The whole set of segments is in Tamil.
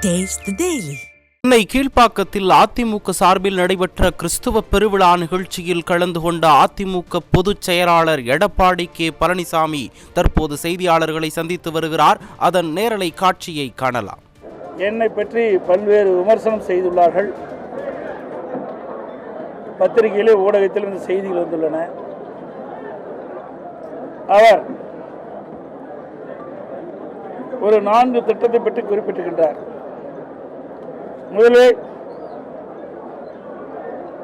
Taste the Daily. Chennai கீழ்ப்பாக்கத்தில் AIADMK சார்பில் நடைபெற்ற கிறிஸ்துவ பெருவிழா நிகழ்ச்சியில் கலந்து கொண்ட அதிமுக பொதுச் செயலாளர் எடப்பாடி கே பழனிசாமி தற்போது செய்தியாளர்களை சந்தித்து வருகிறார். அதன் நேரலை காட்சியை காணலாம். என்னை பற்றி பல்வேறு விமர்சனம் செய்துள்ளார்கள். பத்திரிகையிலே ஊடகத்திலும் இந்த செய்திகள் வந்துள்ளன. அவர் ஒரு 4 திட்டத்தை பற்றி குறிப்பிட்டிருக்கின்றார். முதலில்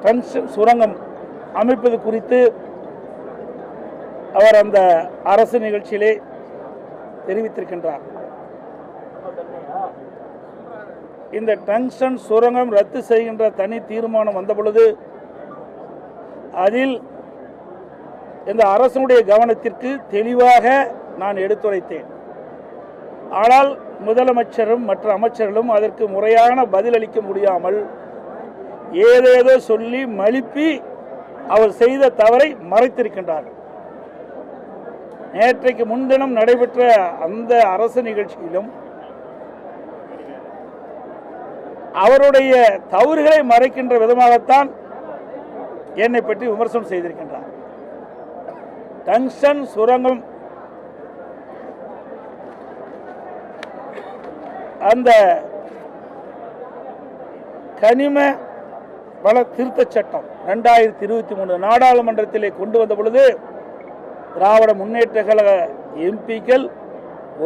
டங்ஸ்டன் சுரங்கம் அமைப்பது குறித்து அவர் அந்த அரசு நிகழ்ச்சியிலே தெரிவித்திருக்கின்றார். இந்த டங்ஸ்டன் சுரங்கம் ரத்து செய்கின்ற தனி தீர்மானம் வந்த பொழுது அதில் இந்த அரசனுடைய கவனத்திற்கு தெளிவாக நான் எடுத்துரைத்தேன். ஆனால் முதலமைச்சரும் மற்ற அமைச்சர்களும் அதற்கு முறையான பதிலளிக்க முடியாமல் ஏதேதோ சொல்லி மழுப்பி அவர் செய்த தவறை மறைத்திருக்கின்றார்கள். நேற்றைக்கு முன்தினம் நடைபெற்ற அந்த அரசு நிகழ்ச்சியிலும் அவருடைய தவறுகளை மறைக்கின்ற விதமாகத்தான் என்னை பற்றி விமர்சனம் செய்திருக்கின்றார். டங்ஸ்டன் சுரங்கம் அந்த கனிம வள திருத்த சட்டம் 2023 நாடாளுமன்றத்திலே கொண்டு வந்த பொழுது திராவிட முன்னேற்ற கழக எம்பிக்கள்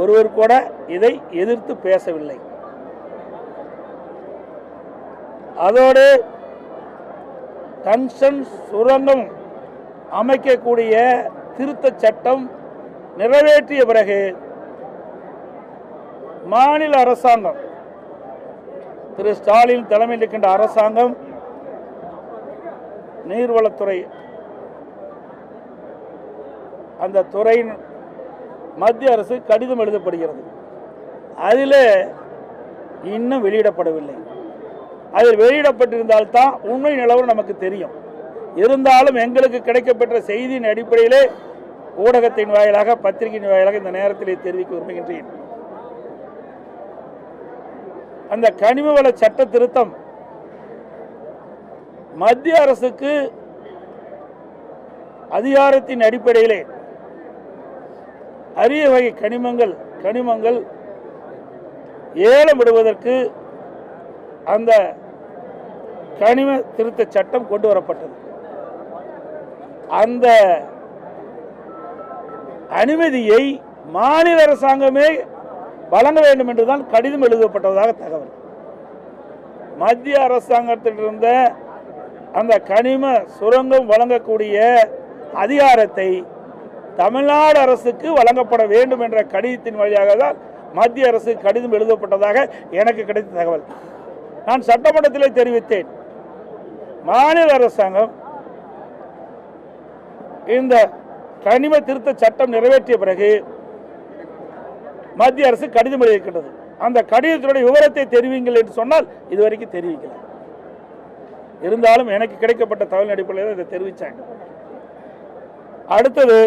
ஒருவர் கூட இதை எதிர்த்து பேசவில்லை. அதோடு டங்ஸ்டன் சுரங்கம் அமைக்கக்கூடிய திருத்த சட்டம் நிறைவேற்றிய பிறகு மாநில அரசாங்கம், திரு ஸ்டாலின் தலைமையில் இருக்கின்ற அரசாங்கம், நீர்வளத்துறை அந்த துறையின் மத்திய அரசு கடிதம் எழுதப்படுகிறது. அதில் இன்னும் வெளியிடப்படவில்லை. அதில் வெளியிடப்பட்டிருந்தால்தான் உண்மை நிலவரம் நமக்கு தெரியும். இருந்தாலும் எங்களுக்கு கிடைக்கப்பெற்ற செய்தியின் அடிப்படையிலே ஊடகத்தின் வாயிலாக பத்திரிகையின் வாயிலாக இந்த நேரத்திலே தெரிவிக்க விரும்புகின்றேன். அந்த கனிமவள சட்ட திருத்தம் மத்திய அரசுக்கு அதிகாரத்தின் அடிப்படையிலே அரிய வகை கனிமங்கள் ஏலம் விடுவதற்கு அந்த கனிம திருத்த சட்டம் கொண்டு வரப்பட்டது. அந்த அனுமதியை மாநில அரசாங்கமே வழங்க வேண்டும் என்றுதான் கடிதம் எழுதப்பட்டதாக தகவல். மத்திய அரசாங்கத்திலிருந்த அந்த கனிம சுரங்கம் வழங்கக்கூடிய அதிகாரத்தை தமிழ்நாடு அரசுக்கு வழங்கப்பட வேண்டும் என்ற கடிதத்தின் வழியாக தான் மத்திய அரசு கடிதம் எழுதப்பட்டதாக எனக்கு கிடைத்த தகவல். நான் சட்டமன்றத்திலே தெரிவித்தேன். மாநில அரசாங்கம் இந்த கனிம திருத்த சட்டம் நிறைவேற்றிய பிறகு மத்திய அரசு கடிதம் எழுதியிருக்கின்றது. அந்த கடிதத்தினுடைய விவரத்தை தெரிவிங்கள் என்று சொன்னால் இதுவரைக்கும் தெரிவிக்கல. இருந்தாலும் எனக்கு கிடைக்கப்பட்ட தகவல் அடிப்படையில் இதை தெரிவித்தாங்க. அடுத்தது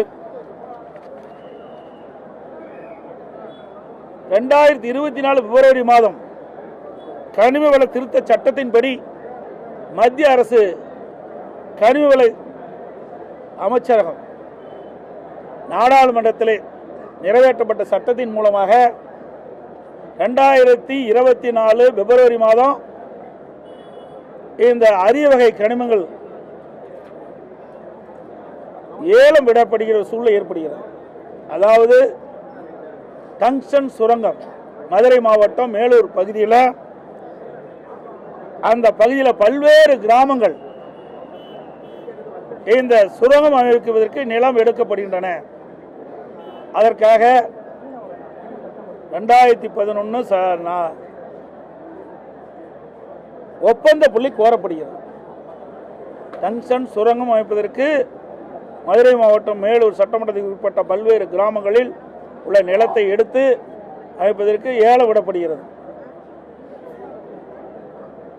2024 பிப்ரவரி மாதம் கனிம வள திருத்த சட்டத்தின்படி மத்திய அரசு கனிம வள அமைச்சரகம் நாடாளுமன்றத்திலே நிறைவேற்றப்பட்ட சட்டத்தின் மூலமாக 2024 பிப்ரவரி மாதம் இந்த அரிய வகை கனிமங்கள் ஏலம் விடப்படுகிற சூழ்நிலை ஏற்படுகிறது. அதாவது டங்ஸ்டன் சுரங்கம் மதுரை மாவட்டம் மேலூர் பகுதியில், அந்த பகுதியில் பல்வேறு கிராமங்கள் இந்த சுரங்கம் அமைக்குவதற்கு நிலம் எடுக்கப்படுகின்றன. அதற்காக 2011 ஒப்பந்த புள்ளி கோரப்படுகிறது. டங்ஸ்டன் சுரங்கம் அமைப்பதற்கு மதுரை மாவட்டம் மேலூர் சட்டமன்றத்துக்கு உட்பட்ட பல்வேறு கிராமங்களில் உள்ள நிலத்தை எடுத்து அமைப்பதற்கு ஏலம் விடப்படுகிறது.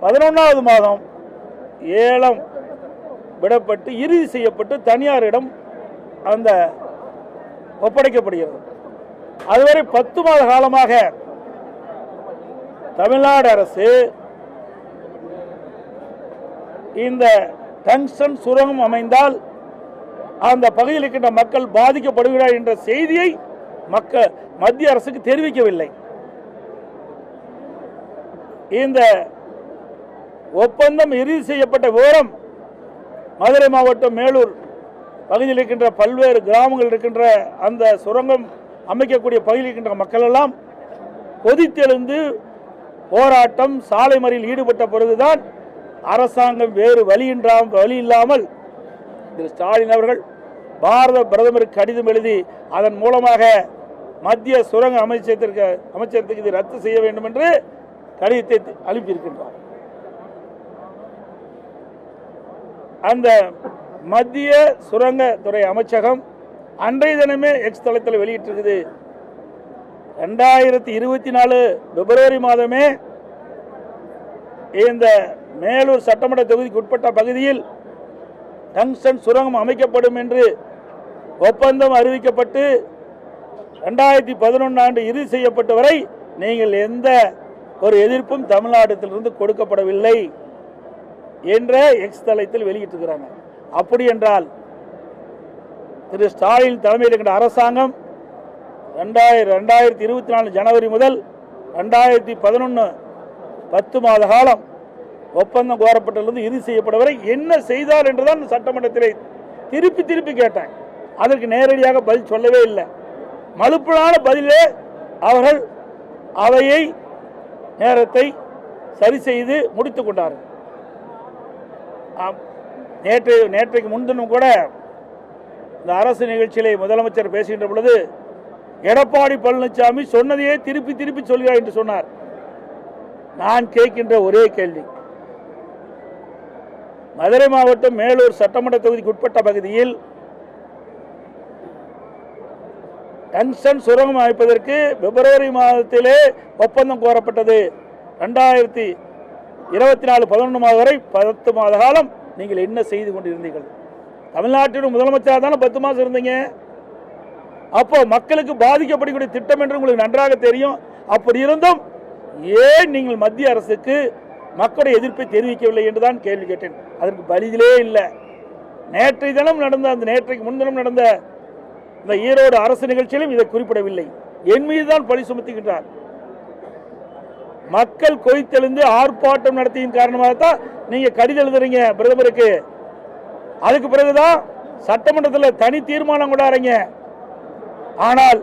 11வது மாதம் ஏலம் விடப்பட்டு இறுதி செய்யப்பட்டு தனியாரிடம் அந்த ஒப்படைக்கப்படுகிறது. அதுவரை 10 மாத காலமாக தமிழ்நாடு அரசு இந்த டங்ஸ்டன் சுரங்கம் அமைந்தால் அந்த பகுதியில் இருக்கின்ற மக்கள் பாதிக்கப்படுகிறார் என்ற செய்தியை மத்திய அரசுக்கு தெரிவிக்கவில்லை. இந்த ஒப்பந்தம் இறுதி செய்யப்பட்ட விவரம் மதுரை மாவட்டம் மேலூர் பகுதியில் இருக்கின்ற பல்வேறு கிராமங்கள் இருக்கின்ற அந்த சுரங்கம் அமைக்கக்கூடிய பகுதியில் இருக்கின்ற மக்கள் எல்லாம் கொதித்தெழுந்து போராட்டம் சாலை மறியலில் ஈடுபட்ட பிறகுதான் அரசாங்கம் வேறு வழி இல்லாமல் திரு ஸ்டாலின் அவர்கள் பாரத பிரதமருக்கு கடிதம் எழுதி அதன் மூலமாக மத்திய சுரங்க அமைச்சரத்துக்கு இது ரத்து செய்ய வேண்டும் என்று கடிதத்தை அனுப்பியிருக்கின்றார். அந்த மத்திய சுரங்கத்துறை அமைச்சகம் அன்றைய தினமே எக்ஸ் தளத்தில் வெளியிட்டிருக்குது. 2024 பிப்ரவரி மாதமே இந்த மேலூர் சட்டமன்ற தொகுதிக்கு உட்பட்ட பகுதியில் டங்ஸ்டன் சுரங்கம் அமைக்கப்படும் என்று ஒப்பந்தம் அறிவிக்கப்பட்டு 2011 ஆண்டு இறுதி செய்யப்பட்ட வரை நீங்கள் எந்த ஒரு எதிர்ப்பும் தமிழ்நாட்டிலிருந்து கொடுக்கப்படவில்லை என்ற எக்ஸ் தளத்தில் வெளியிட்டிருக்கிறாங்க. அப்படி என்றால் திரு ஸ்டாலின் தலைமையில் இருக்கின்ற அரசாங்கம் 2024 ஜனவரி முதல் 2011 10 மாத காலம் ஒப்பந்தம் கோரப்பட்டிருந்து இறுதி செய்யப்பட வரை என்ன செய்தார் என்றுதான் சட்டமன்றத்தில் திருப்பி கேட்டேன். அதற்கு நேரடியாக பதில் சொல்லவே இல்லை. மலுப்பலான பதிலே அவர்கள் அவையை நேரத்தை சரி செய்து முடித்துக் கொண்டார்கள். நேற்றைக்கு முன்தினம் கூட இந்த அரசு நிகழ்ச்சியிலே முதலமைச்சர் பேசுகின்ற பொழுது எடப்பாடி பழனிசாமி சொன்னதையே திருப்பி சொல்கிறார் என்று சொன்னார். நான் கேட்கின்ற ஒரே கேள்வி, மதுரை மாவட்டம் மேலூர் சட்டமன்ற தொகுதிக்கு உட்பட்ட பகுதியில் டங்ஸ்டன் சுரங்கம் அமைப்பதற்கு பிப்ரவரி மாதத்திலே ஒப்பந்தம் கோரப்பட்டது. 2024 11 மாதம் வரை 10 மாத காலம் நீங்கள் என்ன செய்து கொண்டிருந்தீர்கள்? தமிழ்நாட்டின் முதலமைச்சராக தானே 10 மாதம் இருந்தீங்க. அப்போ மக்களுக்கு பாதிக்கப்படக்கூடிய திட்டம் என்று உங்களுக்கு நன்றாக தெரியும். அப்படி இருந்தும் ஏன் நீங்கள் மத்திய அரசுக்கு மக்களுடைய எதிர்ப்பை தெரிவிக்கவில்லை என்றுதான் கேள்வி கேட்டேன். அதற்கு பதிலே இல்லை. நேற்றைய தினம் நடந்த நேற்றைக்கு முன்தினம் நடந்த இந்த ஈரோடு அரசு நிகழ்ச்சியிலும் இதை குறிப்பிடவில்லை. என் மீதுதான் பழி சுமத்துகின்றார். மக்கள் கொதித்தெழுந்து ஆர்ப்பாட்டம் நடத்தியின் காரணமாகத்தான் நீங்க கடிதம் எழுதுறீங்க பிரதமருக்கு. அதுக்கு பிறகுதான் சட்டமன்றத்தில் தனி தீர்மானம் கொண்டாடுறீங்க. ஆனால்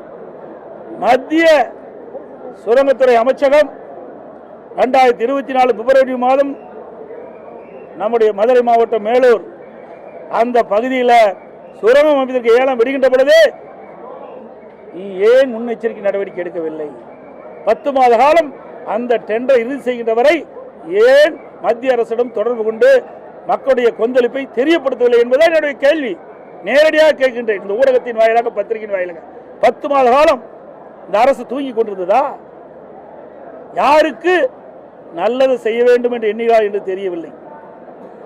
மத்திய சுரங்கத்துறை அமைச்சகம் 2024 பிப்ரவரி மாதம் நம்முடைய மதுரை மாவட்டம் மேலூர் அந்த பகுதியில் சுரங்கம் அமைப்பதற்கு ஏலம் விடுகின்ற பொழுது ஏன் முன்னெச்சரிக்கை நடவடிக்கை எடுக்கவில்லை? 10 மாத காலம் அந்த டெண்டரை இறுதி செய்கின்ற வரை ஏன் மத்திய அரசிடம் தொடர்பு கொண்டு மக்களுடைய கொந்தளிப்பை தெரியப்படுத்தவில்லை என்பதுதான் என்னுடைய கேள்வி. நேரடியாக கேட்கின்றேன். இந்த ஊடகத்தின் வாயிலாக பத்திரிகையின் வாயிலாக 10 மாத காலம் இந்த அரசு தூங்கி கொண்டிருந்ததா? யாருக்கு நல்லது செய்ய வேண்டும் என்று எண்ணுகிறார் என்று தெரியவில்லை.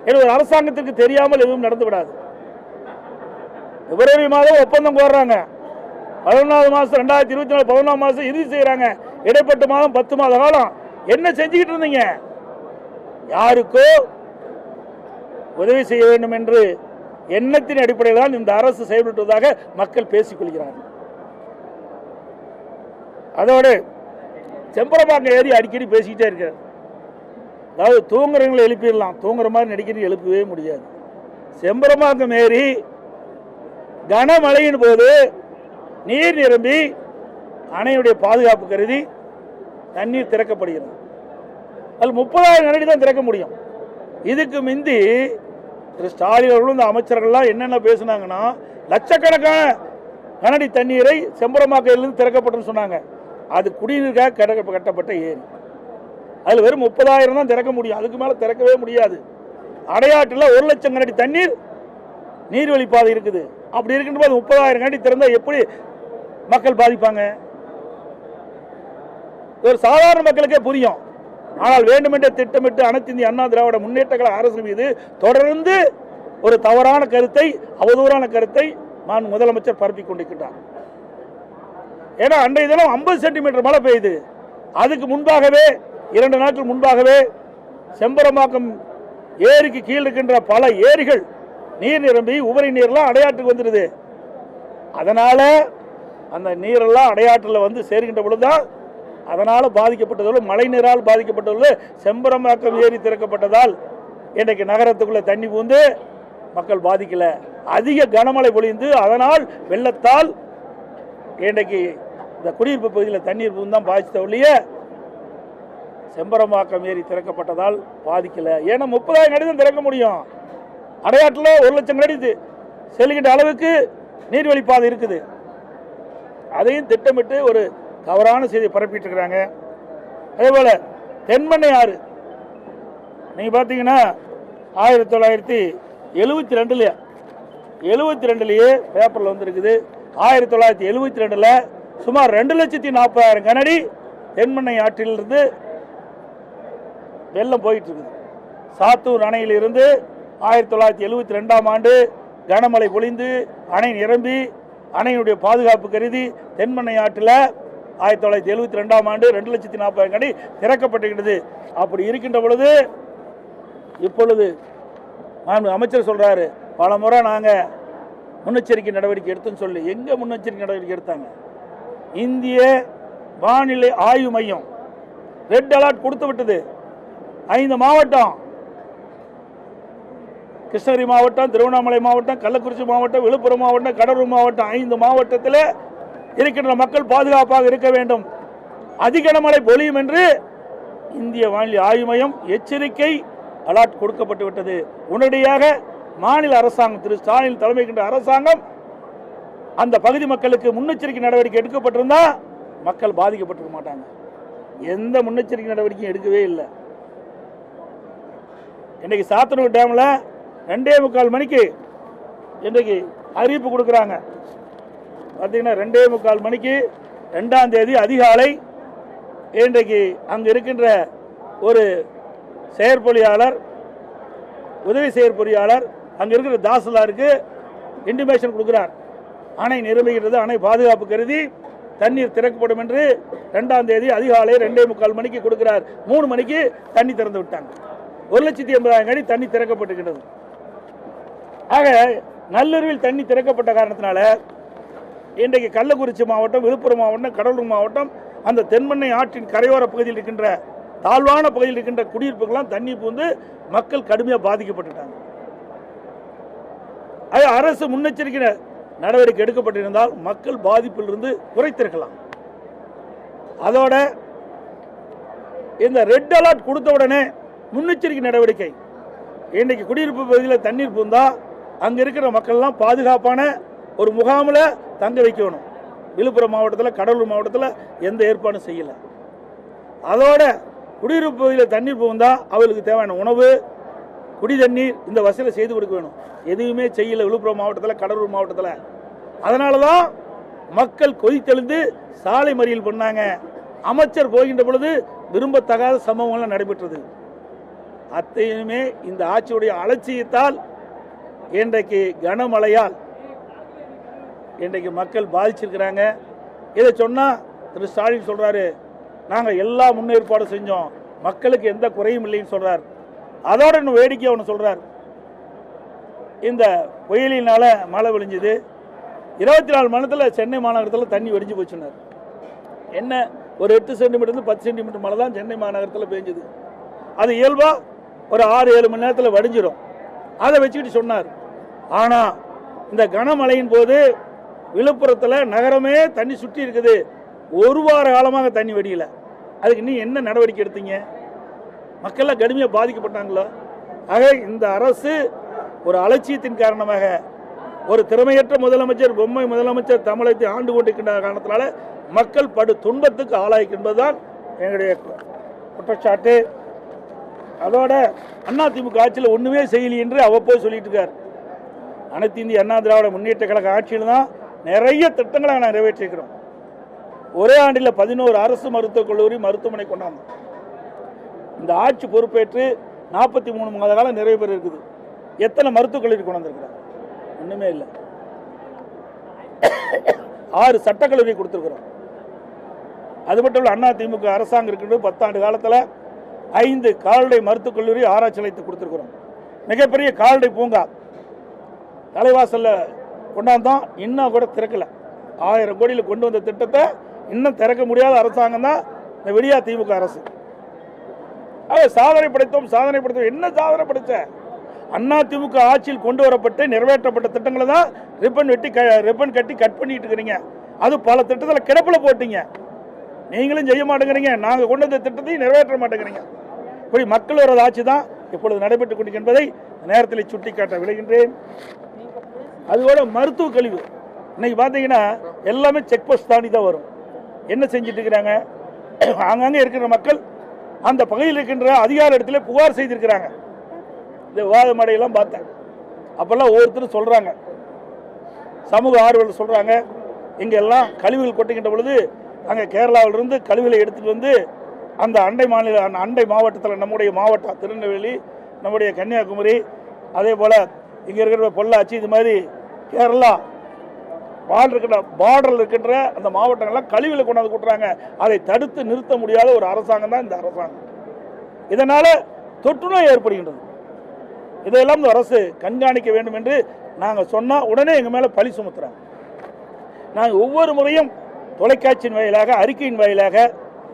எனவே அரசாங்கத்திற்கு தெரியாமல் எதுவும் நடந்து விடாது. பிப்ரவரி மாதம் ஒப்பந்தம் கோர்றாங்க, 11வது மாதம் 2024 11ஆம் மாதம் இறுதி செய்யறாங்க. இடைப்பட்ட மாதம் 10 மாத காலம் என்ன செஞ்சுக்கிட்டு இருந்தீங்க? யாருக்கோ உதவி செய்ய வேண்டும் என்று எண்ணத்தின் அடிப்படையில் தான் இந்த அரசு செயல்படுவதாக மக்கள் பேசிக் கொள்கிறார்கள். அதோடு செம்பரம்பாக்கம் ஏறி அடிக்கடி பேசிக்கிட்டே இருக்கிறார். அதாவது தூங்குறவங்களை எழுப்பிடலாம், தூங்குற மாதிரி நடிக்கிறது எழுப்பவே முடியாது. செம்பரம்பாக்கம் ஏறி கனமழையின் போது நீர் நிரம்பி அணையுடைய பாதுகாப்பு கருதி தண்ணீர் திறக்கப்படுகிறது. அது 30,000 கனஅடி தான் திறக்க முடியும். இதுக்கு மிந்தி திரு ஸ்டாலின் அவர்களும் இந்த அமைச்சர்கள்லாம் என்னென்ன பேசினாங்கன்னா, லட்சக்கணக்கான கனஅடி தண்ணீரை செம்பரம்பாக்கையிலிருந்து திறக்கப்பட்டு சொன்னாங்க. அது குடிநீருக்காக கட்டப்பட்ட ஏரி. அதில் வெறும் 30,000 தான் திறக்க முடியும், அதுக்கு மேலே திறக்கவே முடியாது. அடையாற்றில் 1 லட்சம் கனஅடி தண்ணீர் நீர்வழிப்பாதை இருக்குது. அப்படி இருக்கின்ற போது 30,000 கனஅடி திறந்தால் எப்படி மக்கள் பாதிப்பாங்க? ஒரு சாதாரண மக்களுக்கே புரியும். ஆனால் வேண்டுமென்றே திட்டமிட்டு அனைத்து இந்திய அண்ணா திராவிட முன்னேற்ற கழக அரசு மீது தொடர்ந்து ஒரு தவறான கருத்தை, அவதூறான கருத்தை முதலமைச்சர் பரப்பிக் கொண்டிருக்கிறார். ஏன்னா அன்றைய தினம் 50 சென்டிமீட்டர் மழை பெய்யுது. அதுக்கு முன்பாகவே 2 நாட்கள் முன்பாகவே செம்பரம்பாக்கம் ஏரிக்கு கீழ் இருக்கின்ற பல ஏரிகள் நீர் நிரம்பி உபரி நீர்லாம் அடையாற்றுக்கு வந்துடுது. அதனால அந்த நீரெல்லாம் அடையாற்றில் வந்து சேர்கின்ற பொழுதுதான் அதனால பாதிக்கப்பட்டதோடு மழை நீரால் பாதிக்கப்பட்டதோடு செம்பரம்பாக்கம் ஏரி திறக்கப்பட்டதால் இன்றைக்கு நகரத்துக்குள்ள தண்ணி பூந்து மக்கள் பாதிக்கல. அதிக கனமழை பொழிந்து அதனால் வெள்ளத்தால் இன்றைக்கு இந்த குடியிருப்பு பகுதியில் தண்ணீர் பூந்தான் பாதித்த ஒழிய செம்பரம்பாக்கம் ஏரி திறக்கப்பட்டதால் பாதிக்கல. ஏன்னா 30,000 அடி தான் திறக்க முடியும். அடையாற்றில் 1,00,000 அடி செல்கின்ற அளவுக்கு நீர்வழி பாதை இருக்குது. அதையும் திட்டமிட்டு ஒரு தவறான செய்தியை பரப்பிட்டு இருக்கிறாங்க. அதே போல தென்மண்ணை ஆறு நீங்க பாத்தீங்கன்னா 1972லயே பேப்பர்ல வந்திருக்குது. 1972ல சுமார் 2,40,000 கனஅடி தென்மண்ணை ஆற்றிலிருந்து வெள்ளம் போயிட்டு இருக்குது. சாத்தூர் அணையில் இருந்து 1972ஆம் ஆண்டு கனமழை பொழிந்து அணை நிரம்பி அணையினுடைய பாதுகாப்பு கருதி தென்மண்ணை ஆற்றில் 1972ஆம் ஆண்டு 2,40,000 அடி திறக்கப்பட்டிருக்கிறது. அப்படி இருக்கின்ற பொழுது இப்பொழுது அமைச்சர் சொல்றாரு, பல முறை நாங்க முன்னெச்சரிக்கை நடவடிக்கை எடுத்துன்னு சொல்லி எங்க முன்னெச்சரிக்கை நடவடிக்கை எடுத்தாங்க? இந்திய வானிலை ஆய்வு மையம் ரெட் அலர்ட் கொடுத்து விட்டது. 5 மாவட்டம், கிருஷ்ணகிரி மாவட்டம், திருவண்ணாமலை மாவட்டம், கள்ளக்குறிச்சி மாவட்டம், விழுப்புரம் மாவட்டம், கடலூர் மாவட்டம், 5 மாவட்டத்தில் இருக்கின்ற மக்கள் பாதுகாப்பாக இருக்க வேண்டும். அதிக மழை பொழியும் என்று இந்திய வானிலை ஆய்வு மையம் எச்சரிக்கை அலர்ட் கொடுக்கப்பட்டு விட்டது. உடனடியாக மாநில அரசாங்கம், திரு ஸ்டாலின் தலைமை கொண்ட அரசாங்கம் அந்த பகுதி மக்களுக்கு முன்னெச்சரிக்கை நடவடிக்கை எடுக்கப்பட்டிருந்தா மக்கள் பாதிக்கப்பட்டிருக்க மாட்டாங்க. எந்த முன்னெச்சரிக்கை நடவடிக்கையும் எடுக்கவே இல்லை. இன்னைக்கு சாத்தனூர் டேம்ல 2:45 மணிக்கு இன்றைக்கு அறிவிப்பு கொடுக்குறாங்க. பார்த்தீங்கன்னா 2:45 மணிக்கு 2ஆம் தேதி அதிகாலை இன்றைக்கு அங்கு இருக்கின்ற ஒரு செயற்பொறியாளர், உதவி செயற்பொறியாளர் அங்கு இருக்கிற தாசில்தாருக்கு இன்டிமேஷன் கொடுக்கிறார். அணை நிரம்புகிறது, அணை பாதுகாப்பு கருதி தண்ணீர் திறக்கப்படும் என்று 2ஆம் தேதி அதிகாலை 2:45 மணிக்கு கொடுக்கிறார். 3 மணிக்கு தண்ணி திறந்து விட்டாங்க. 1,80,000 அடி தண்ணி திறக்கப்பட்டிருக்கிறது. ஆக நள்ளிரவில் தண்ணி திறக்கப்பட்ட காரணத்தினால இன்றைக்கு கள்ளக்குறிச்சி மாவட்டம், விழுப்புரம் மாவட்டம், கடலூர் மாவட்டம், அந்த தென்மண்ணை ஆற்றின் கரையோர பகுதியில் இருக்கின்ற தாழ்வான பகுதியில் இருக்கின்ற குடியிருப்புகள்லாம் தண்ணி பூந்து மக்கள் கடுமையாக பாதிக்கப்பட்டுட்டாங்க. அரசு முன்னெச்சரிக்கை நடவடிக்கை எடுக்கப்பட்டிருந்தால் மக்கள் பாதிப்பில் இருந்து குறைத்திருக்கலாம். அதோட இந்த ரெட் அலர்ட் கொடுத்த உடனே முன்னெச்சரிக்கை நடவடிக்கை, இன்றைக்கு குடியிருப்பு பகுதியில் தண்ணீர் பூந்தா அங்க இருக்கிற மக்கள்லாம் பாதுகாப்பான ஒரு முகாமில் தங்க வைக்கணும். விழுப்புரம் மாவட்டத்தில், கடலூர் மாவட்டத்தில் எந்த ஏற்பாடும் செய்யல. அதோட குடியிருப்பு பகுதியில் தண்ணீர் பூந்தா அவர்களுக்கு தேவையான உணவு, குடி தண்ணீர் இந்த வசதியை செய்து கொடுக்க வேணும். எதுவுமே செய்யல விழுப்புரம் மாவட்டத்தில், கடலூர் மாவட்டத்தில். அதனால தான் மக்கள் கொதித்தெழுந்து சாலை மறியல் பண்ணாங்க. அமைச்சர் போகின்ற பொழுது விரும்பத்தகாத சம்பவங்கள் நடைபெற்றது. அத்தையுமே இந்த ஆட்சியுடைய அலட்சியத்தால் இன்றைக்கு கனமழையால் இன்றைக்கு மக்கள் பாதிச்சிருக்கிறாங்க. இதை சொன்னா திரு ஸ்டாலின் சொல்றாரு, நாங்கள் எல்லா முன்னேற்பாடு செஞ்சோம், மக்களுக்கு எந்த குறையும் இல்லைன்னு சொல்றார். அதோட இன்னும் வேடிக்கை ஒன்று சொல்றார், இந்த புயலினால மழை விழிஞ்சுது, 24 மணி நேரத்தில் சென்னை மாநகரத்தில் தண்ணி வெடிஞ்சு போச்சுன்னார். என்ன ஒரு 8 சென்டிமீட்டர் 10 சென்டிமீட்டர் மழை தான் சென்னை மாநகரத்தில் பெஞ்சது. அது இயல்பா ஒரு 6-7 மணி நேரத்தில் வடிஞ்சிடும். அதை வச்சுக்கிட்டு சொன்னார். ஆனால் இந்த கனமழையின் போது விழுப்புரத்தில் நகரமே தண்ணி சுற்றி இருக்குது. 1 வார காலமாக தண்ணி வெடியல. அதுக்கு நீ என்ன நடவடிக்கை எடுத்தீங்க? மக்கள்லாம் கடுமையாக பாதிக்கப்பட்டாங்களோ? ஆக இந்த அரசு ஒரு அலட்சியத்தின் காரணமாக, ஒரு திறமையற்ற முதலமைச்சர், பொம்மை முதலமைச்சர் தமிழகத்தை ஆண்டு கொண்டிருக்கின்ற காரணத்தினால மக்கள் படு துன்பத்துக்கு ஆளாயிருக்கின்றதுதான் எங்களுடைய குற்றச்சாட்டு. அதோட அதிமுக ஆட்சியில் ஒன்றுமே செய்யலி என்று அவ்வப்போது சொல்லிட்டு இருக்கார். அனைத்து இந்திய அண்ணா திராவிட முன்னேற்ற கழக ஆட்சியில் தான் நிறைய திட்டங்களை நாங்கள் நிறைவேற்றிருக்கிறோம். ஒரே ஆண்டில் 11 அரசு மருத்துவக் கல்லூரி, மருத்துவமனை கொண்டாந்தோம். இந்த ஆட்சி பொறுப்பேற்று 43 மாத காலம் நிறைவு பெற இருக்குது. எத்தனை மருத்துவக் கல்லூரி கொண்டு வந்திருக்கிறார்? ஒன்றுமே இல்லை. 6 சட்டக்கல்லூரி கொடுத்துருக்கிறோம். அது மட்டும் இல்லை, அதிமுக அரசாங்கம் இருக்கின்றது 10 ஆண்டு காலத்தில் 5 கால்நடை மருத்துவக் கல்லூரி ஆராய்ச்சி நிலையத்தை கொடுத்துருக்குறோம். மிகப்பெரிய கால்நடை பூங்கா தலைவாசல்ல கொண்டாந்தோம், இன்னும் கூட திறக்கல. 1000 கோடியில் கொண்டு வந்த திட்டத்தை இன்னும் திறக்க முடியாத அரசாங்கம் தான் இந்த விடியா திமுக அரசு. சாதனை படைத்தோம். என்ன சாதனை படைச்ச? அண்ணா திமுக ஆட்சியில் கொண்டு வரப்பட்டு நிறைவேற்றப்பட்ட திட்டங்களை தான் ரிப்பன் கட்டி கட் பண்ணிட்டு இருக்கிறீங்க. அது பல திட்டத்தில் கிடப்பில போட்டீங்க. நீங்களும் செய்ய மாட்டேங்கிறீங்க, நாங்கள் கொண்டு வந்த திட்டத்தையும் நிறைவேற்ற மாட்டேங்கிறீங்க. இப்படி மக்கள் வர ஆட்சி தான் இப்பொழுது நடைபெற்றுக் கொண்டிருக்கிறது என்பதை நேரத்தில் சுட்டிக்காட்ட விளைகின்றேன். அதுபோல மருத்துவ கழிவு இன்னைக்கு பார்த்தீங்கன்னா எல்லாமே செக் போஸ்ட் தாண்டி தான் வரும். என்ன செஞ்சுட்டு இருக்கிறாங்க? அங்கங்கே இருக்கிற மக்கள் அந்த பகுதியில் இருக்கின்ற அதிகார இடத்துல புகார் செய்திருக்கிறாங்க. இந்த விவாத மேடையெல்லாம் பார்த்தேன். அப்பெல்லாம் ஒவ்வொருத்தரும் சொல்றாங்க, சமூக ஆர்வலர் சொல்றாங்க, இங்க எல்லாம் கழிவுகள் கொட்டுகின்ற பொழுது அங்கே கேரளாவிலிருந்து கழிவுகளை எடுத்துட்டு வந்து அந்த அண்டை மாவட்டத்தில் நம்முடைய மாவட்டம் திருநெல்வேலி, நம்முடைய கன்னியாகுமரி, அதே போல இங்க இருக்கிற பொள்ளாச்சி, இது மாதிரி கேரளா பார்டரில் இருக்கின்ற அந்த மாவட்டங்கள்லாம் கழிவுகளை கொண்டாந்து கூட்டுறாங்க. அதை தடுத்து நிறுத்த முடியாத ஒரு அரசாங்கம் தான் இந்த அரசாங்கம். இதனால தொற்றுநோய் ஏற்படுகின்றது. இதையெல்லாம் இந்த அரசு கண்காணிக்க வேண்டும் என்று நாங்கள் சொன்னால் உடனே எங்கள் மேலே பழி சுமத்துறாங்க. நாங்கள் ஒவ்வொரு முறையும் தொலைக்காட்சியின் வாயிலாக, அறிக்கையின் வாயிலாக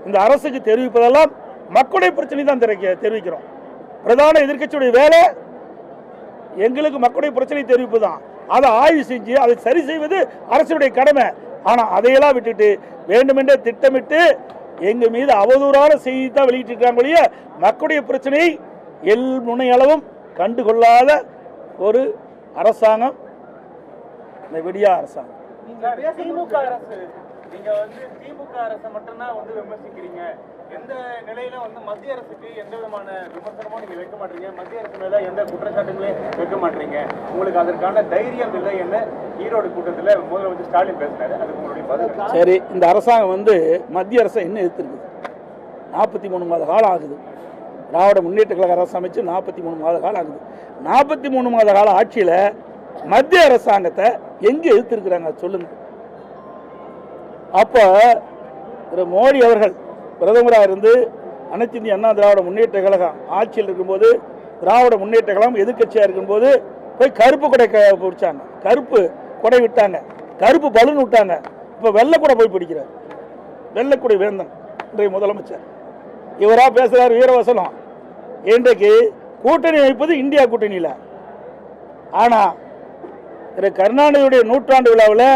இந்த அரசுக்கு தெரிவிப்பதெல்லாம் மக்களுடைய பிரச்சனை தான் தெரிவிக்கிறோம். பிரதான எதிர்க்கட்சியுடைய வேலை எங்களுக்கு மக்களுடைய பிரச்சனை தெரிவிப்பு தான். அதை ஆய்வு செஞ்சு அதை சரி செய்வது அரசுடைய கடமை. ஆனால் அதையெல்லாம் விட்டுட்டு வேண்டுமென்றே திட்டமிட்டு எங்கள் மீது அவதூறான செய்தி தான் வெளியிட்டிருக்காங்க ஒழிய மக்களுடைய பிரச்சனையை முனையளவும் கண்டுகொள்ளாத ஒரு அரசாங்கம் இந்த விடியா அரசாங்கம். நீங்க திமுக அரசை மட்டும்தான் விமர்சிக்கிறீங்க. எந்த நிலையில மத்திய அரசுக்கு எந்த விதமான விமர்சனமும் நீங்க வைக்க மாட்டீங்க. மத்திய அரசு மேல எந்த குற்றச்சாட்டுகளையும் வைக்க மாட்டீங்க. உங்களுக்கு அதற்கான தைரியம் இல்லை என்று ஈரோடு கூட்டத்தில் முதலமைச்சர் ஸ்டாலின் பேசினாரு. அதுக்கு உங்களுடைய பதில்? சரி, இந்த அரசாங்கம் மத்திய அரசை என்ன எதிர்த்திருக்கு? 43 மாத காலம் ஆகுது. திராவிட முன்னேற்ற கழக அரசு அமைச்சு 43 மாத காலம் ஆகுது. 43 மாத கால ஆட்சியில மத்திய அரசாங்கத்தை எங்க எதிர்த்திருக்கிறாங்க சொல்லுங்க. அப்ப திரு மோடி அவர்கள் பிரதமராக இருந்து அனைத்து இந்திய அண்ணா திராவிட முன்னேற்ற கழகம் ஆட்சியில் இருக்கும்போது, திராவிட முன்னேற்ற கழகம் எதிர்கட்சியா இருக்கும்போது போய் கருப்பு கொடை பிடிச்சாங்க, கருப்பு கொடை விட்டாங்க, கருப்பு பலூன் விட்டாங்க. இப்ப வெள்ளை போய் பிடிக்கிறார் வெள்ளக்குடை வேந்தன் இன்றைய முதலமைச்சர். இவரா பேசுறார் வீரவசனம். இன்றைக்கு கூட்டணி வைப்பது இந்தியா கூட்டணியில. ஆனா திரு கருணாநிதியுடைய நூற்றாண்டு விழாவில்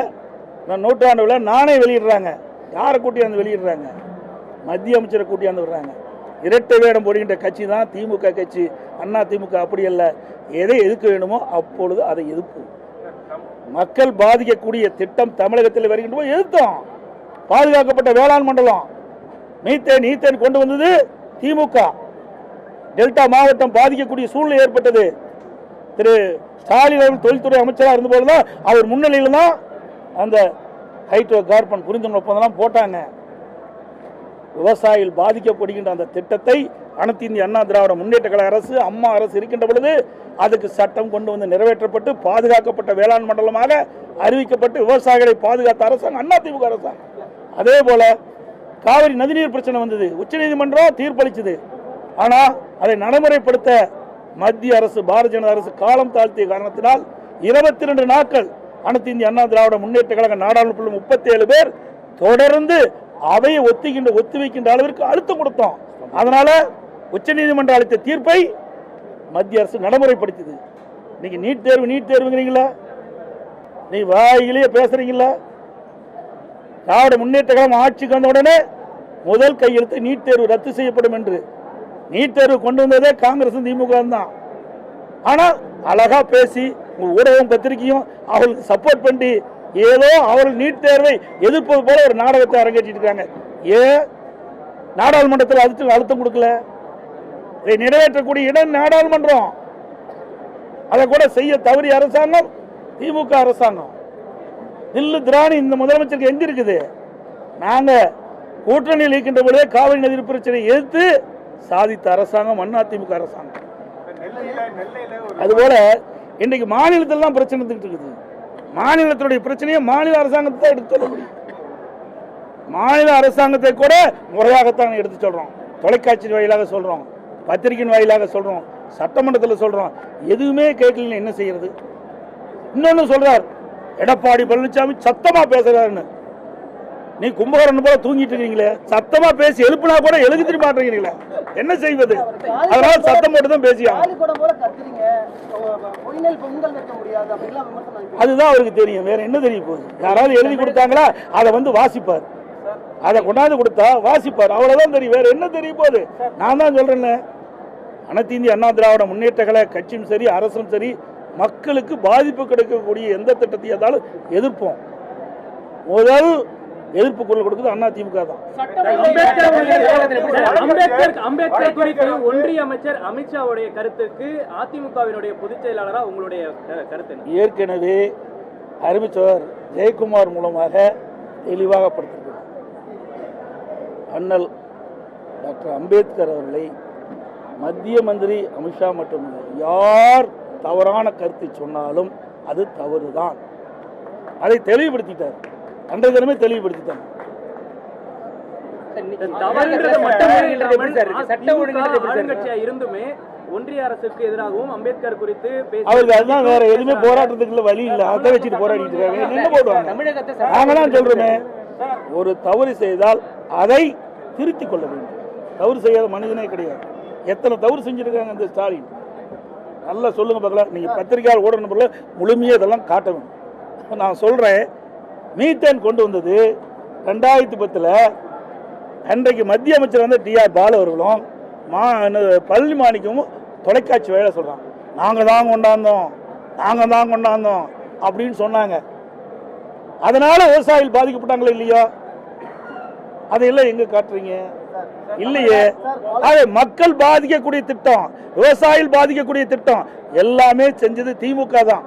நானே வெளியிடுறாங்க. யாரை கூட்டியாந்து வெளியிடுறாங்க? மத்திய அமைச்சரை கூட்டியாந்து விடுறாங்க. இரட்டை வேடம் போடுகின்ற கட்சி தான் திமுக கட்சி. அண்ணா திமுக அப்படி அல்ல. எதை எதுக்க வேணுமோ அப்பொழுது அதை எதிர்ப்போம். மக்கள் பாதிக்கக்கூடிய திட்டம் தமிழகத்தில் வருகின்ற போது எதிர்த்தோம். பாதுகாக்கப்பட்ட வேளாண் மண்டலம் மீத்தேன் கொண்டு வந்தது திமுக. டெல்டா மாவட்டம் பாதிக்கக்கூடிய சூழ்நிலை ஏற்பட்டது. திரு ஸ்டாலின் அவர்கள் தொழில்துறை அமைச்சராக இருந்தபோதுதான் அவர் முன்னிலையில் தான் அந்த ஹைட்ரோ கார்பன் புரிந்துணர்வு ஒப்பந்தம் போட்டாங்க. விவசாயிகள் பாதிக்கப்படுகின்ற அந்த திட்டத்தை அனைத்து இந்திய அண்ணா திராவிட முன்னேற்ற கழக அரசு, அம்மா அரசு இருக்கின்ற பொழுது அதுக்கு சட்டம் கொண்டு வந்து நிறைவேற்றப்பட்டு பாதுகாக்கப்பட்ட வேளாண் மண்டலமாக அறிவிக்கப்பட்டு விவசாயிகளை பாதுகாத்த அரசாங்கம் அண்ணா திமுக அரசாங்கம். அதே போல காவிரி நதிநீர் பிரச்சனை வந்தது, உச்சநீதிமன்றம் தீர்ப்பளிச்சது. ஆனா அதை நடைமுறைப்படுத்த மத்திய அரசு, பாரதிய ஜனதா அரசு காலம் தாழ்த்திய காரணத்தினால் 22 நாட்கள் அனைத்து இந்திய அண்ணா திராவிட முன்னேற்ற கழக நாடாளுமன்ற 37 பேர் தொடர்ந்து அவையை ஒத்தி வைக்கின்ற அளவிற்கு அழுத்தம் கொடுத்தோம். அதனால உச்சநீதிமன்றம் அளித்த தீர்ப்பை மத்திய அரசு நடைமுறைப்படுத்தியது. இன்னைக்கு நீட் தேர்வுங்கிறீங்களா? நீ வாயிலேயே பேசுறீங்களா? திராவிட முன்னேற்ற கழகம் ஆட்சிக்கு வந்த உடனே முதல் கையெழுத்து நீட் தேர்வு ரத்து செய்யப்படும் என்று. நீட் தேர்வு கொண்டு வந்ததே காங்கிரஸ் திமுக தான். ஆனா அழகா பேசி ஊடகம் பத்திரிகையும் அவர்களுக்கு சப்போர்ட் பண்ணி ஏதோ அவர்கள் நீட் தேர்வை எதிர்ப்பது போல ஒரு நாடகத்தை அரங்கேற்றிட்டு இருக்காங்க. ஏன் நாடாளுமன்றத்தில் அதுக்கு அழுத்தம் கொடுக்கல? இதை நிறைவேற்றக்கூடிய இடம் நாடாளுமன்றம். அதை கூட செய்ய தவறிய அரசாங்கம் திமுக அரசாங்கம். தில்லு திராணி இந்த முதலமைச்சருக்கு எங்க இருக்குது? நாங்க கூட்டணியில் இருக்கின்ற பொழுதே காவிரி நதி பிரச்சனை எதிர்த்து சாதித்த அரசாங்கம் அண்ணா திமுக அரசாங்கம். அதுபோல இன்னைக்கு மாநிலத்தில் தான் பிரச்சனை இருக்குது. மாநிலத்தினுடைய பிரச்சனையை மாநில அரசாங்கத்தை தான் எடுத்து சொல்ல முடியும். மாநில அரசாங்கத்தை கூட முறையாகத்தான் எடுத்து சொல்றோம், தொலைக்காட்சி வாயிலாக சொல்றோம். பத்திரிகையின் வாயிலாக சொல்றோம், சட்டமன்றத்தில் சொல்றோம், எதுவுமே கேட்கல. என்ன செய்யறது? இன்னொன்னு சொல்றார், எடப்பாடி பழனிசாமி சத்தமா பேசுறாருன்னு. நீ கும்பகரன் போல தூங்கிட்டு இருக்கீங்களே, சத்தமா பேசி எழுப்புனா கூட எழுதிட்டு மாட்டீங்களே, என்ன செய்வது? அதனால சத்தம் போட்டு தான் பேசியா. அதுதான் அவருக்கு தெரியும், வேற என்ன தெரிய போகுது? யாராவது எழுதி கொடுத்தாங்களா அதை வந்து வாசிப்பார், அதை கொண்டாந்து கொடுத்தா வாசிப்பார், அவ்வளவுதான் தெரியும், வேற என்ன தெரிய போகுது? நான் தான் சொல்றேன், அனைத்து இந்திய அண்ணா திராவிட முன்னேற்ற கழக கட்சியும் சரி, அரசும் சரி, மக்களுக்கு பாதிப்பு கிடைக்கக்கூடிய எந்த திட்டத்தையும் இருந்தாலும் எதிர்ப்போம். முதல் எதிர்ப்பு குரல் கொடுக்குது அண்ணா திமுக தான். அம்பேத்கர் குறித்து ஒன்றிய அமைச்சர் அமித்ஷாவுடைய கருத்துக்கு அதிமுகவினுடைய பொதுச் செயலாளரா உங்களுடைய கருத்து? ஏற்கனவே அறிவிச்சவர் ஜெயக்குமார் மூலமாக தெளிவாக படுத்திருக்கிறார். அண்ணல் டாக்டர் அம்பேத்கர் அவர்களை மத்திய மந்திரி அமித்ஷா மட்டுமல்ல, யார் தவறான கருத்தை சொன்னாலும் அது தவறுதான், அதை தெளிவுபடுத்திட்டார். அன்றைய தினமே தெளிவுபடுத்திட்டாங்க. இருந்துமே ஒன்றிய அரசுக்கு எதிராகவும் அம்பேத்கர் குறித்து அவருக்கு அதுதான், வேற எதுவுமே போராட்டத்துக்குள்ள வழி இல்லை, அதை வச்சுட்டு போராடிட்டு இருக்காங்க. என்ன போடுவாங்க? நாங்க தான் சொல்றோமே, ஒரு தவறு செய்தால் அதை திருத்திக் கொள்ள வேண்டும். தவறு செய்யாத மனிதனே கிடையாது. எத்தனை தவறு செஞ்சிருக்காங்க இந்த ஸ்டாலின், நல்லா சொல்லுங்க பார்க்கலாம். நீங்க பத்திரிகையாளர் ஊடகம் முழுமையா இதெல்லாம் காட்ட வேண்டும். நான் சொல்றேன், மீத்தேன் கொண்டு வந்தது 2010 அன்றைக்கு மத்திய அமைச்சர் வந்து டிஆர் பாலு அவர்களும் பழனி மாணிக்கமும் தொலைக்காட்சி வேலை சொல்றாங்க, நாங்க தான் கொண்டாந்தோம் அப்படின்னு சொன்னாங்க. அதனால விவசாயிகள் பாதிக்கப்பட்டாங்களோ இல்லையோ? அதையெல்லாம் எங்க காட்டுறீங்க? இல்லையே. மக்கள் பாதிக்கக்கூடிய திட்டம், விவசாயிகள் பாதிக்கக்கூடிய திட்டம் எல்லாமே செஞ்சது திமுக தான்.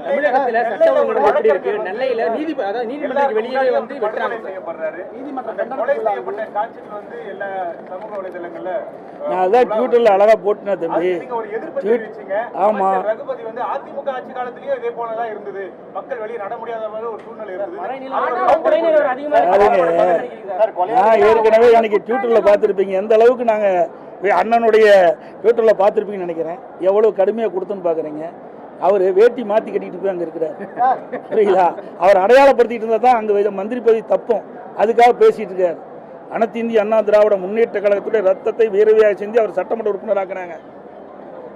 தமிழகத்துல சட்ட ஒழுங்கு எப்படி இருக்கு? நெல்லையில நீதிமன்றத்துக்கு வெளியே வந்து நான் அதான் ட்விட்டர்ல அழகா போட்டுனேன் தம்பி. ஆமா, ரகுபதி வந்து அதிமுக ஆட்சி காலத்திலேயே இதே போலதான் இருந்தது, மக்கள் வெளியே நட முடியாத மாதிரி ஒரு சூழ்நிலை இருந்தது. நான் ஏற்கனவே எனக்கு ட்விட்டர்ல பார்த்திருப்பீங்க எந்த அளவுக்கு நாங்க அண்ணனுடைய ட்விட்டர்ல பார்த்திருப்பீங்கன்னு நினைக்கிறேன். எவ்வளவு கடுமையா கொடுத்துன்னு பாக்குறீங்க. அவரு வேட்டி மாத்தி கட்டிட்டு போய் அங்க இருக்கிறார், சரிங்களா? அவர் அடையாளப்படுத்திட்டு இருந்தா தான் அங்க மந்திரி பதவி தப்பும், அதுக்காக பேசிட்டு இருக்காரு. அனைத்து இந்திய அண்ணா திராவிட முன்னேற்ற கழகத்துடைய ரத்தத்தை வீரவியாக செஞ்சு அவர் சட்டமன்ற உறுப்பினராக்குறாங்க.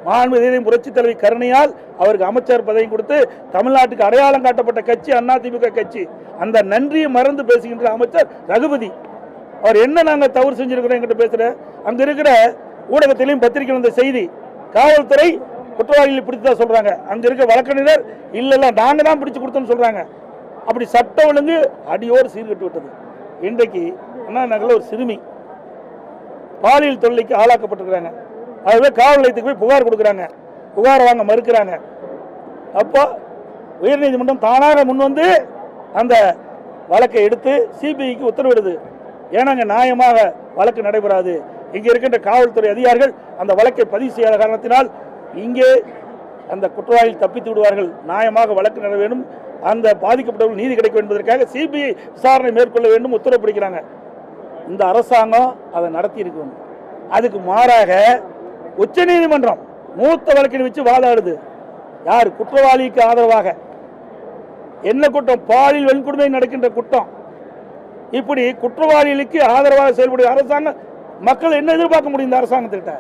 மாண்புமிகு புரட்சி தலைவி கருணையால் அவருக்கு அமைச்சர் பதவி கொடுத்து தமிழ்நாட்டுக்கு அடையாளம் காட்டப்பட்ட கட்சி அதிமுக கட்சி. அந்த நன்றியை மறந்து பேசுகின்ற அமைச்சர் ரகுபதி. அவர் என்ன நாங்க தவறு செஞ்சிருக்கிறோம் என்கிட்ட பேசுற? அங்க இருக்கிற ஊடகத்திலையும் பத்திரிகை வந்த செய்தி, காவல்துறை குற்றவாளிகளை பிடித்ததா சொல்றாங்க, அங்க இருக்க வழக்கறிஞர் இல்ல நாங்க தான் பிடிச்சு கொடுத்தோம்னு சொல்றாங்க. அப்படி சட்ட ஒழுங்கு அடியோடு சீர்கட்டு விட்டது. இன்றைக்கு அண்ணா நகரில் ஒரு சிறுமி பாலியல் தொல்லைக்கு ஆளாக்கப்பட்டிருக்கிறாங்க. அதுவே காவல் நிலையத்துக்கு போய் புகார் கொடுக்குறாங்க, புகார் வாங்க மறுக்கிறாங்க. அப்போ உயர்நீதிமன்றம் தானாக முன் வந்து அந்த வழக்கை எடுத்து சிபிஐக்கு உத்தரவிடுது. ஏன்னா அங்கே நியாயமாக வழக்கு நடைபெறாது. இங்கே இருக்கின்ற காவல்துறை அதிகாரிகள் அந்த வழக்கை பதிவு செய்யாத காரணத்தினால் இங்கே அந்த குற்றவாளிகள் தப்பித்து விடுவார்கள். நியாயமாக வழக்கு நட வேண்டும், அந்த பாதிக்கப்பட்டவர்கள் நீதி கிடைக்கும் என்பதற்காக சிபிஐ விசாரணை மேற்கொள்ள வேண்டும் உத்தரவு பிடிக்கிறாங்க. இந்த அரசாங்கம் அதை நடத்தி இருக்கணும். அதுக்கு மாறாக உச்சநீதிமன்றம் மூத்த வழக்கினை வச்சு வாதாடுது. யார்? குற்றவாளிக்கு ஆதரவாக. என்ன குற்றம்? பாலியல் வன்கொடுமை நடக்கின்ற குற்றம். இப்படி குற்றவாளிகளுக்கு ஆதரவாக செயல்படுகிற அரசாங்கம் மக்கள் என்ன எதிர்பார்க்க முடியும்? இந்த அரசாங்கத்திட்ட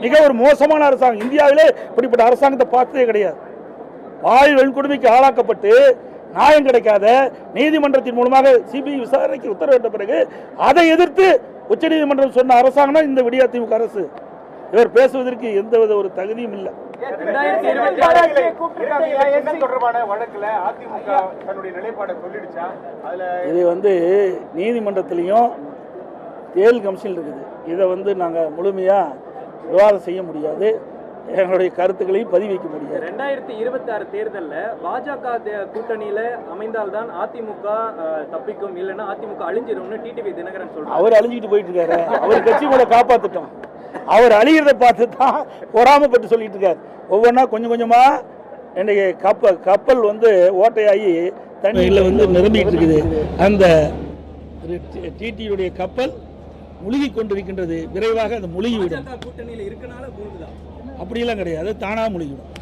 மிக ஒரு மோசமான அரசாங்கம். இந்தியாவிலே இப்படிப்பட்ட அரசாங்கத்தை பார்த்ததே கிடையாது. பாலியல் வன்கொடுமைக்கு ஆளாக்கப்பட்டு நியாயம் கிடைக்காத நீதிமன்றத்தின் மூலமாக சிபிஐ விசாரணைக்கு உத்தரவிட்ட பிறகு அதை எதிர்த்து உச்சநீதிமன்றம் சொன்ன அரசாங்கம் இந்த விடியா திமுக அரசு. இவர் பேசுவதற்கு எந்தவித ஒரு தகுதியும் இல்லை. இது நீதிமன்றத்திலையும் தேர்தல் கமிஷன் இருக்குது. இதை நாங்கள் முழுமையாக விவாதம் செய்ய முடியாது, எங்களுடைய கருத்துக்களையும் பதிவு வைக்க முடியாது. 2026 தேர்தலில் பாஜக கூட்டணியில அமைந்தால்தான் அதிமுக தப்பிக்கும், இல்லைன்னா அதிமுக அழிஞ்சிரும்னு டிடிவி தினகரன் சொல்றாரு. அவர் அழிஞ்சிட்டு போயிட்டு இருக்காரு. அவர் கட்சி கூட காப்பாத்திட்டோம். அவர் அழிகிறத பார்த்து தான் பொறாமப்பட்டு சொல்லிட்டு இருக்காரு. ஒவ்வொன்றா கொஞ்சம் கொஞ்சமா இன்னைக்கு கப்பல் ஓட்டையாகி தண்ணியில் நிரம்பிட்டு இருக்குது. அந்த டிடியுடைய கப்பல் முழுகி கொண்டிருக்கின்றது. விரைவாக அது முழுகிவிடும். கூட்டணியில இருக்கனால அப்படியெல்லாம் கிடையாது, தானா முழுகிவிடும்.